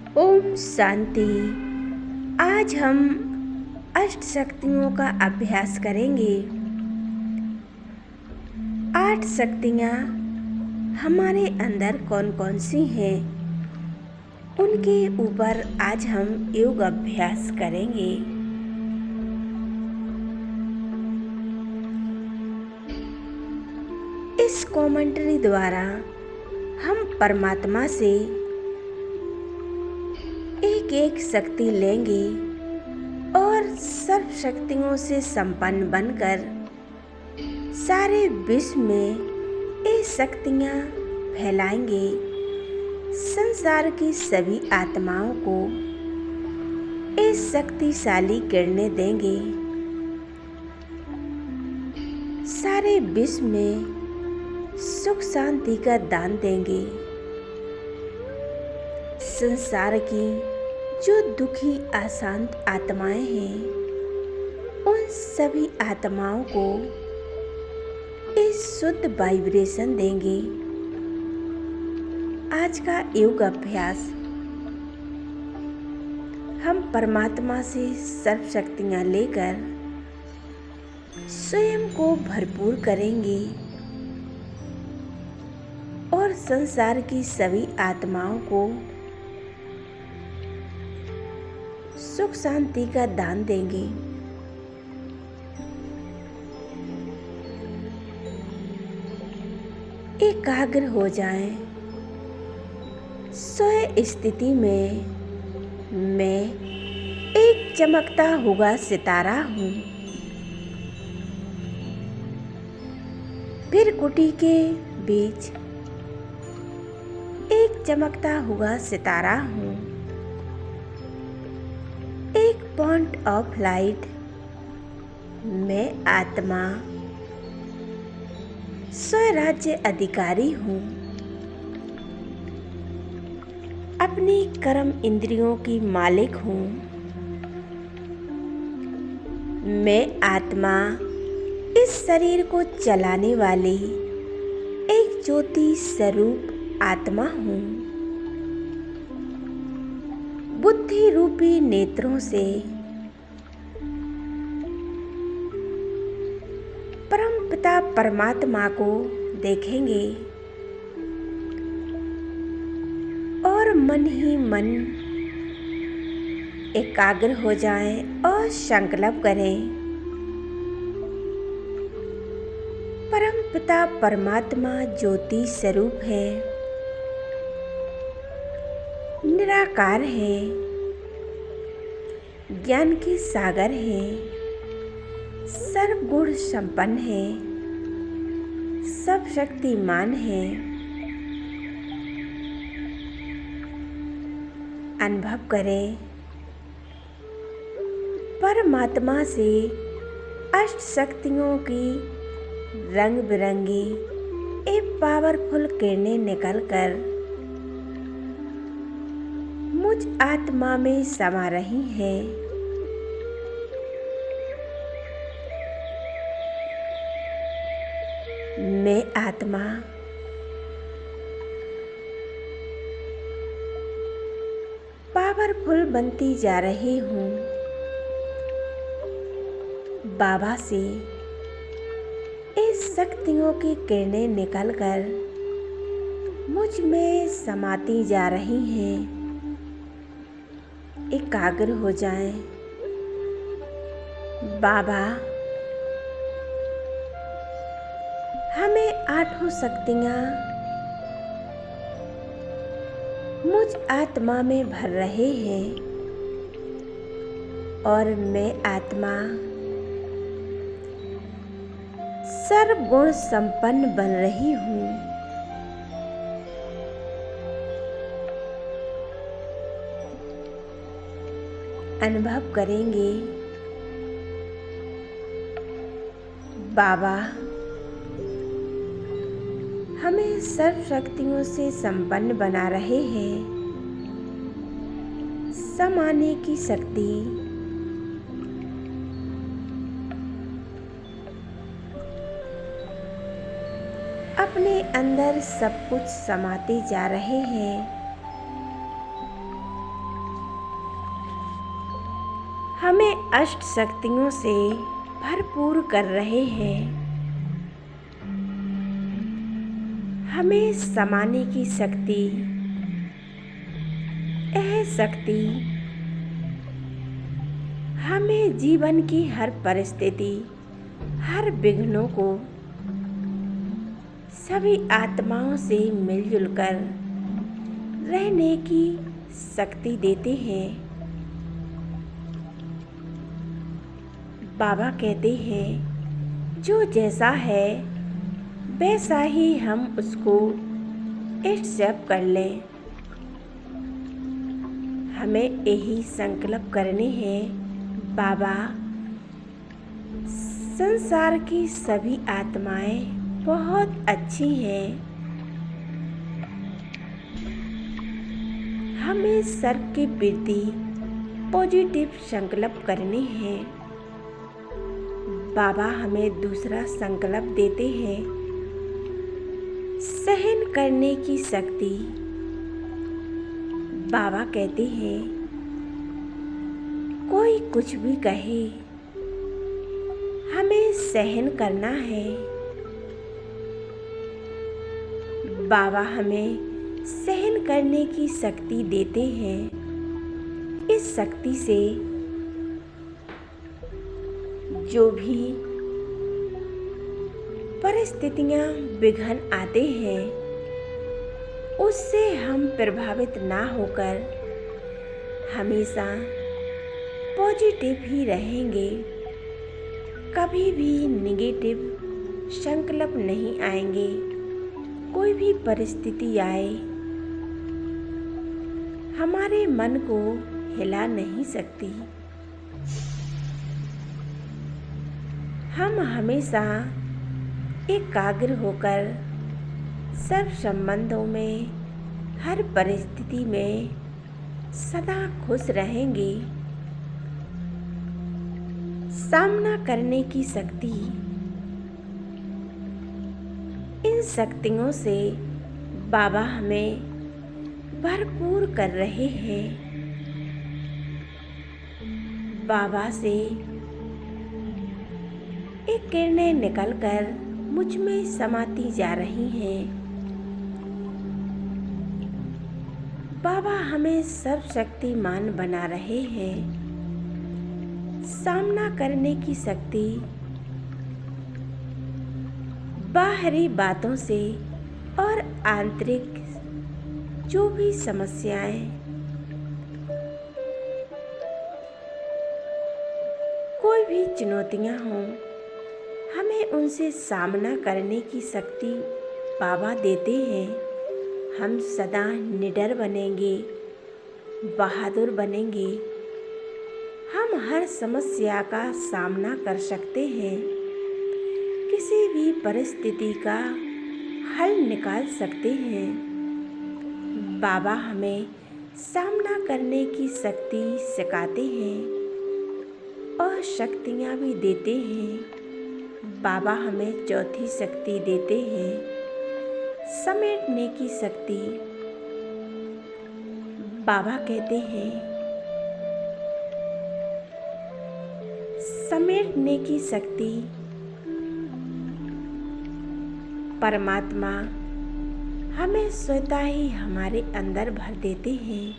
ओम शांति। आज हम अष्ट शक्तियों का अभ्यास करेंगे। 8 शक्तियाँ हमारे अंदर कौन कौन सी हैं, उनके ऊपर आज हम योग अभ्यास करेंगे। इस कमेंट्री द्वारा हम परमात्मा से एक एक शक्ति लेंगे और सर्व शक्तियों से संपन्न बनकर सारे विश्व में ये शक्तियाँ फैलाएंगे। संसार की सभी आत्माओं को ये शक्तिशाली किरणें देंगे। सारे विश्व में सुख शांति का दान देंगे। संसार की जो दुखी अशांत आत्माएं हैं, उन सभी आत्माओं को इस शुद्ध वाइब्रेशन देंगे। आज का योग अभ्यास हम परमात्मा से सर्व शक्तियाँ लेकर स्वयं को भरपूर करेंगे और संसार की सभी आत्माओं को सुख शांति का दान देंगे। एकाग्र हो जाएं। स्वयं स्थिति में मैं एक चमकता हुआ सितारा हूँ। फिर कुटी के बीच एक चमकता हुआ सितारा हूँ। एक पॉइंट ऑफ लाइट, मैं आत्मा स्वराज्य अधिकारी हूँ। अपनी कर्म इंद्रियों की मालिक हूँ। मैं आत्मा इस शरीर को चलाने वाली एक ज्योति स्वरूप आत्मा हूँ। बुद्धि रूपी नेत्रों से परमपिता परमात्मा को देखेंगे और मन ही मन एकाग्र हो जाएं और संकल्प करें। परमपिता परमात्मा ज्योति स्वरूप है, निराकार है, ज्ञान के सागर है, सर्व गुण संपन्न है, सब शक्तिमान है। अनुभव करें परमात्मा से अष्ट शक्तियों की रंग बिरंगी एक पावरफुल किरणें निकलकर मुझ आत्मा में समा रही हैं। मैं आत्मा पावरफुल बनती जा रही हूँ। बाबा से इस शक्तियों की किरणें निकलकर मुझ में समाती जा रही हैं। एकाग्र हो जाएं। बाबा हमें 8 शक्तियाँ मुझ आत्मा में भर रहे हैं और मैं आत्मा सर्व गुण संपन्न बन रही हूँ। अनुभव करेंगे बाबा हमें सर्व शक्तियों से संपन्न बना रहे हैं। समाने की शक्ति, अपने अंदर सब कुछ समाते जा रहे हैं। हमें अष्ट शक्तियों से भरपूर कर रहे हैं। हमें समाने की शक्ति, यह शक्ति हमें जीवन की हर परिस्थिति, हर विघ्नों को सभी आत्माओं से मिलजुल कर रहने की शक्ति देते हैं। बाबा कहते हैं जो जैसा है वैसा ही हम उसको एक्सेप्ट कर लें। हमें यही संकल्प करने हैं, बाबा संसार की सभी आत्माएं बहुत अच्छी हैं। हमें सर्व के प्रति पॉजिटिव संकल्प करने हैं। बाबा हमें दूसरा संकल्प देते हैं, सहन करने की शक्ति। बाबा कहते हैं कोई कुछ भी कहे, हमें सहन करना है। बाबा हमें सहन करने की शक्ति देते हैं। इस शक्ति से जो भी परिस्थितियां विघ्न आते हैं उससे हम प्रभावित ना होकर हमेशा पॉजिटिव ही रहेंगे। कभी भी नेगेटिव संकल्प नहीं आएंगे। कोई भी परिस्थिति आए हमारे मन को हिला नहीं सकती। हम हमेशा एकाग्र होकर सब संबंधों में, हर परिस्थिति में सदा खुश रहेंगे। सामना करने की शक्ति, इन शक्तियों से बाबा हमें भरपूर कर रहे हैं। बाबा से एक किरणें निकलकर मुझ में समाती जा रही हैं। बाबा हमें सर्वशक्तिमान बना रहे हैं। सामना करने की शक्ति बाहरी बातों से और आंतरिक जो भी समस्याएं, कोई भी चुनौतियां हों, हमें उनसे सामना करने की शक्ति बाबा देते हैं। हम सदा निडर बनेंगे, बहादुर बनेंगे। हम हर समस्या का सामना कर सकते हैं, किसी भी परिस्थिति का हल निकाल सकते हैं। बाबा हमें सामना करने की शक्ति सिखाते हैं और शक्तियाँ भी देते हैं। बाबा हमें चौथी शक्ति देते हैं, समेटने की शक्ति। बाबा कहते हैं समेटने की शक्ति परमात्मा हमें स्वतः ही हमारे अंदर भर देते हैं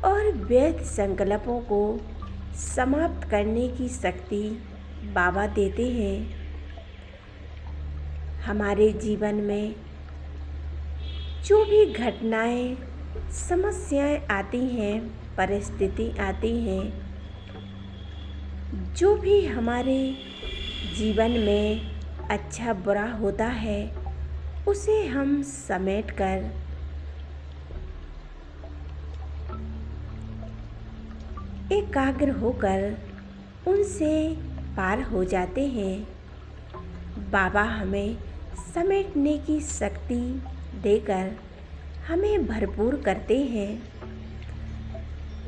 और व्यर्थ संकल्पों को समाप्त करने की शक्ति बाबा देते हैं। हमारे जीवन में जो भी घटनाएं, समस्याएं आती हैं, परिस्थिति आती हैं, जो भी हमारे जीवन में अच्छा बुरा होता है, उसे हम समेट कर एकाग्र होकर उनसे पार हो जाते हैं। बाबा हमें समेटने की शक्ति देकर हमें भरपूर करते हैं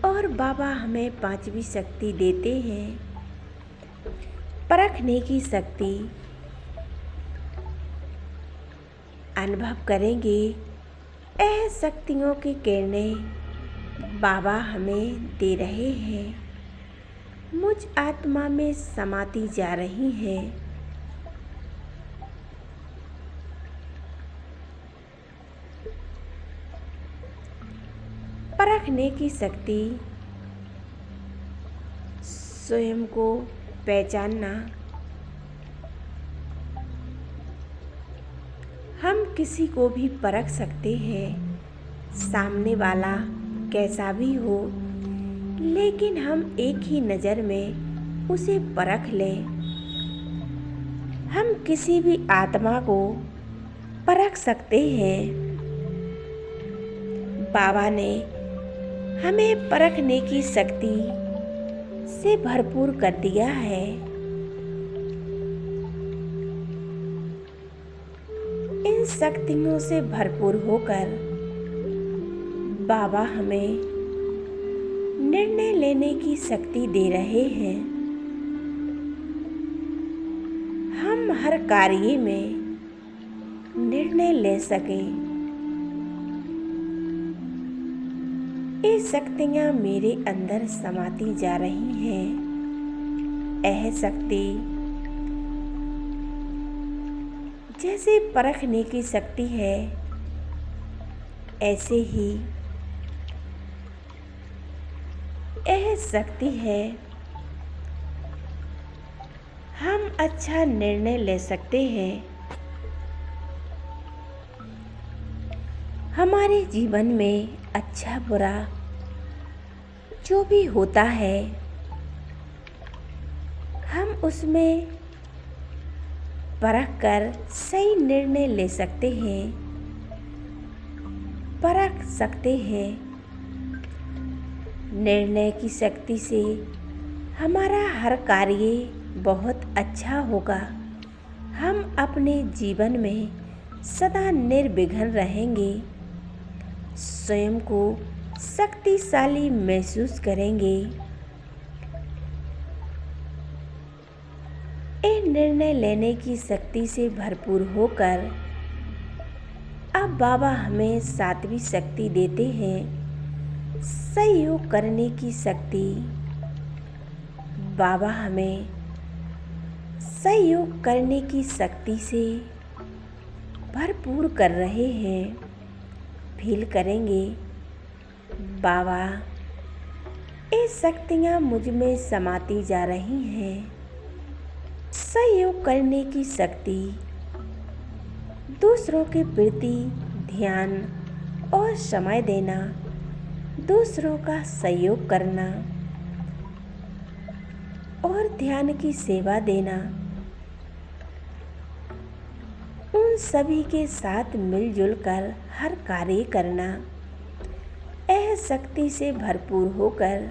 और बाबा हमें पांचवी शक्ति देते हैं, परखने की शक्ति। अनुभव करेंगे यह शक्तियों की किरणें बाबा हमें दे रहे हैं। मुझ आत्मा में समाती जा रही है। परखने की शक्ति, स्वयं को पहचानना। हम किसी को भी परख सकते हैं, सामने वाला कैसा भी हो, लेकिन हम एक ही नज़र में उसे परख लें। हम किसी भी आत्मा को परख सकते हैं। बाबा ने हमें परखने की शक्ति से भरपूर कर दिया है। इन शक्तियों से भरपूर होकर बाबा हमें निर्णय लेने की शक्ति दे रहे हैं। हम हर कार्य में निर्णय ले सकें। ये शक्तियाँ मेरे अंदर समाती जा रही हैं। यह शक्ति जैसे परखने की शक्ति है, ऐसे ही यह शक्ति है हम अच्छा निर्णय ले सकते हैं। हमारे जीवन में अच्छा बुरा जो भी होता है, हम उसमें परख कर सही निर्णय ले सकते हैं, परख सकते हैं। निर्णय की शक्ति से हमारा हर कार्य बहुत अच्छा होगा। हम अपने जीवन में सदा निर्विघ्न रहेंगे, स्वयं को शक्तिशाली महसूस करेंगे। ये निर्णय लेने की शक्ति से भरपूर होकर अब बाबा हमें सातवीं शक्ति देते हैं, सहयोग करने की शक्ति। बाबा हमें सहयोग करने की शक्ति से भरपूर कर रहे हैं। फील करेंगे, बाबा ये शक्तियाँ मुझ में समाती जा रही हैं। सहयोग करने की शक्ति, दूसरों के प्रति ध्यान और समय देना, दूसरों का सहयोग करना और ध्यान की सेवा देना, उन सभी के साथ मिलजुल कर हर कार्य करना, यह शक्ति से भरपूर होकर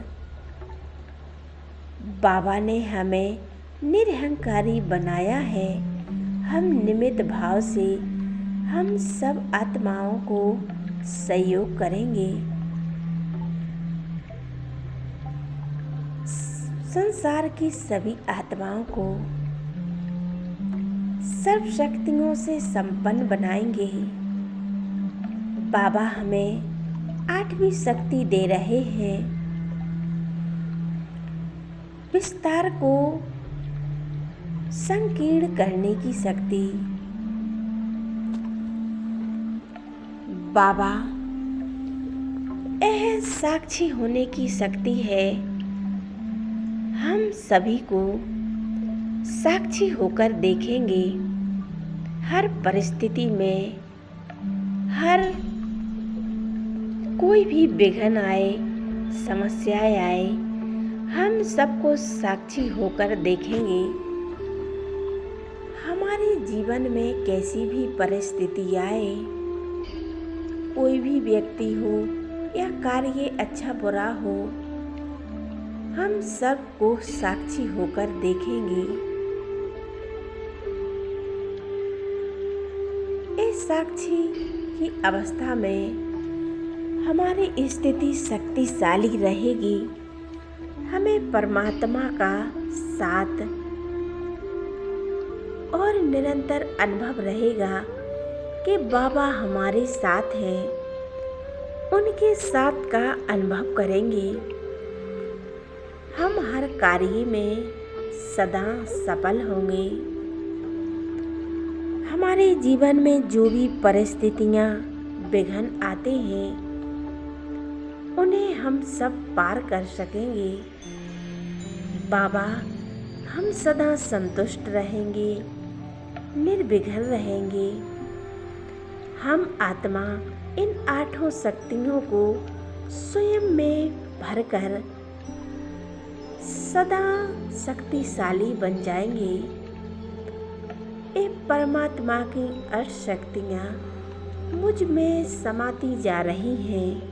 बाबा ने हमें निरहंकारी बनाया है। हम निमित्त भाव से हम सब आत्माओं को सहयोग करेंगे। संसार की सभी आत्माओं को सर्व शक्तियों से संपन्न बनाएंगे। बाबा हमें आठवीं शक्ति दे रहे हैं, विस्तार को संकीर्ण करने की शक्ति। बाबा यह साक्षी होने की शक्ति है। हम सभी को साक्षी होकर देखेंगे। हर परिस्थिति में हर कोई भी विघ्न आए, समस्याएं आए, हम सबको साक्षी होकर देखेंगे। हमारे जीवन में कैसी भी परिस्थिति आए, कोई भी व्यक्ति हो या कार्य अच्छा बुरा हो, हम सबको साक्षी होकर देखेंगे। इस साक्षी की अवस्था में हमारी स्थिति शक्तिशाली रहेगी। हमें परमात्मा का साथ और निरंतर अनुभव रहेगा कि बाबा हमारे साथ हैं। उनके साथ का अनुभव करेंगे। हम हर कार्य में सदा सफल होंगे। हमारे जीवन में जो भी परिस्थितियाँ विघ्न आते हैं उन्हें हम सब पार कर सकेंगे। बाबा, हम सदा संतुष्ट रहेंगे, निर्विघ्न रहेंगे। हम आत्मा इन आठों शक्तियों को स्वयं में भरकर सदा शक्तिशाली बन जाएंगे। ये परमात्मा की अष्ट शक्तियाँ मुझ में समाती जा रही हैं।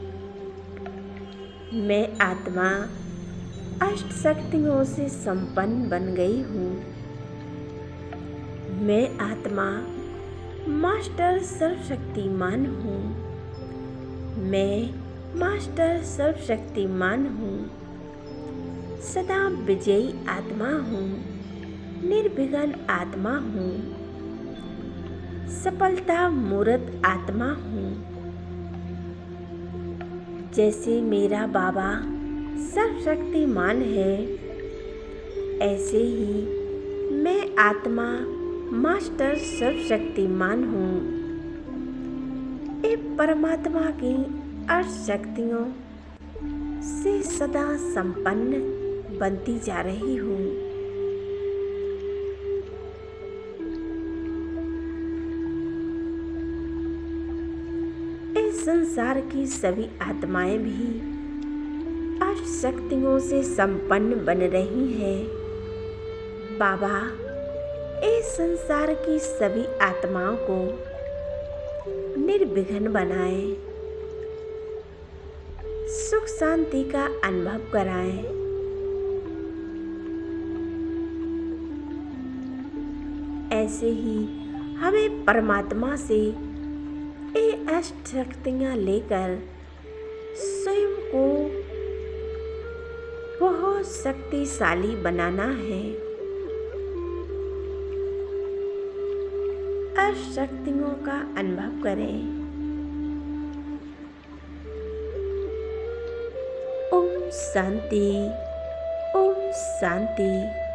मैं आत्मा अष्ट शक्तियों से संपन्न बन गई हूँ। मैं आत्मा मास्टर सर्वशक्तिमान हूँ। मैं मास्टर सर्वशक्तिमान हूँ। सदा विजयी आत्मा हूँ, निर्विघ्न आत्मा हूँ, सफलता मूर्त आत्मा हूँ। जैसे मेरा बाबा सर्वशक्तिमान है, ऐसे ही मैं आत्मा मास्टर सर्वशक्तिमान हूँ। ये परमात्मा की अष्ट शक्तियों से सदा संपन्न बनती जा रही हूँ। इस संसार की सभी आत्माएं भी अष्ट शक्तियों से संपन्न बन रही हैं। बाबा, इस संसार की सभी आत्माओं को निर्विघ्न बनाएं, सुख शांति का अनुभव कराएं। ऐसे ही हमें परमात्मा से ये अष्ट शक्तियाँ लेकर स्वयं को बहुत शक्तिशाली बनाना है। अष्ट शक्तियों का अनुभव करें। ओम शांति, ओम शांति।